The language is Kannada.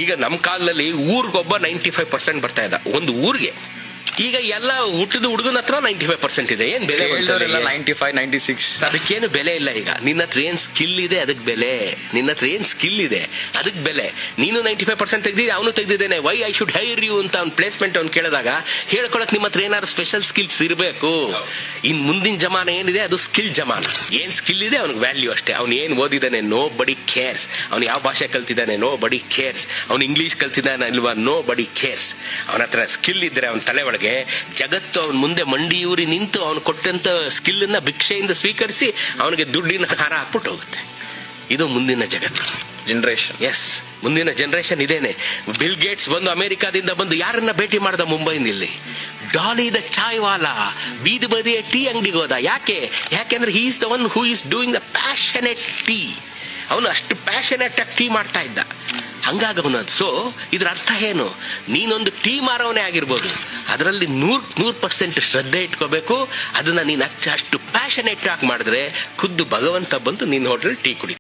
ಈಗ ನಮ್ಮ ಕಾಲದಲ್ಲಿ ಊರಿಗೊಬ್ಬ 95% ಬರ್ತಾ ಇದ್ದ ಒಂದು ಊರಿಗೆ. ಈಗ ಎಲ್ಲ ಹುಟ್ಟಿದ ಹುಡುಗನ ಹತ್ರ 95% ಇದೆ. ಏನ್ ಬೆಲೆ? 95, 96. ಅದಕ್ಕೇನು ಬೆಲೆ ಇಲ್ಲ. ಈಗ ನಿನ್ನ ಹತ್ರ ಏನ್ ಸ್ಕಿಲ್ ಇದೆ ಅದಕ್ಕೆ ಬೆಲೆ. ನಿನ್ನ ಹತ್ರ ಏನ್ ಸ್ಕಿಲ್ ಇದೆ ಅದಕ್ಕೆ ಬೆಲೆ. ನೀನು 95% ತೆಗ್ದಿದ್ದೆ, ಅವನು ತೆಗ್ದಿದ್ದೇನೆ, why I should hire you ಅಂತ ಅವ್ನು ಪ್ಲೇಸ್ಮೆಂಟ್ ಅವ್ನು ಕೇಳಿದಾಗ ಹೇಳ್ಕೊಳಕ್ ನಿಮ್ಮ ಹತ್ರ ಏನಾದ್ರು ಸ್ಪೆಷಲ್ ಸ್ಕಿಲ್ಸ್ ಇರಬೇಕು. ಇನ್ ಮುಂದಿನ ಜಮಾನ ಏನಿದೆ ಅದು ಸ್ಕಿಲ್ ಜಮಾನ. ಏನ್ ಸ್ಕಿಲ್ ಇದೆ ಅವ್ನಿಗೆ ವ್ಯಾಲ್ಯೂ ಅಷ್ಟೇ. ಅವ್ನು ಏನ್ ಓದಿದಾನೆ ನೋ ಬಡಿ ಕೇರ್ಸ್. ಅವ್ನು ಯಾವ ಭಾಷೆ ಕಲ್ತಿದ್ದಾನೆ ನೋ ಬಡಿ ಕೇರ್ಸ್. ಅವ್ನು ಇಂಗ್ಲಿಷ್ ಕಲ್ತಿದ್ದಾನೆ ಇಲ್ವಾ ನೋ ಬಡಿ ಕೇರ್ಸ್. ಅವನ ಹತ್ರ ಸ್ಕಿಲ್ ಇದ್ರೆ ಅವನ ತಲೆ ಒಳಗೆ ಜಗತ್ತು ಅವನ ಮುಂದೆ ಮಂಡಿಯೂರಿ ನಿಂತು ಅವನು ಕೊಟ್ಟಂತ ಸ್ಕಿಲ್ ಅನ್ನ ಭಿಕ್ಷೆಯಿಂದ ಸ್ವೀಕರಿಸಿ ಅವನಿಗೆ ದುಡ್ಡಿನ ಹಾರ ಹಾಕ್ಬಿಟ್ಟು ಹೋಗುತ್ತೆ. ಇದು ಮುಂದಿನ ಜಗತ್ತು, ಜನರೇಷನ್. ಎಸ್, ಮುಂದಿನ ಜನರೇಷನ್ ಇದೇನೆ. ಬಿಲ್ ಗೇಟ್ಸ್ ಬಂದು ಅಮೆರಿಕಾದಿಂದ ಬಂದು ಯಾರನ್ನ ಭೇಟಿ ಮಾಡ್ದ ಮುಂಬೈನಲ್ಲಿ? ಡಾಲಿ ದ ಚಾಯ್ ವಾಲಾ ಬೀದಿ ಬದಿಯ ಟೀ ಅಂಗಡಿಗೆ ಹೋದ. ಯಾಕೆಂದ್ರೆ he is the one who is doing the passionate tea. ಅವನು ಅಷ್ಟು ಪ್ಯಾಷನೆಟ್ ಆಗಿ ಟೀ ಮಾಡ್ತಾ ಇದ್ದ. ಹಂಗಾಗಿ ಅವನದು. ಸೊ ಇದ್ರ ಅರ್ಥ ಏನು? ನೀನೊಂದು ಟೀ ಮಾರೋನೇ ಆಗಿರ್ಬೋದು, ಅದರಲ್ಲಿ 100% ಶ್ರದ್ಧೆ ಇಟ್ಕೋಬೇಕು. ಅದನ್ನ ನೀನು ಅಷ್ಟು ಪ್ಯಾಷನೆಟ್ ಆಗಿ ಮಾಡಿದ್ರೆ ಖುದ್ದು ಭಗವಂತ ಬಂದು ನಿನ್ನ ಹೋಟೆಲ್ ಟೀ ಕುಡಿ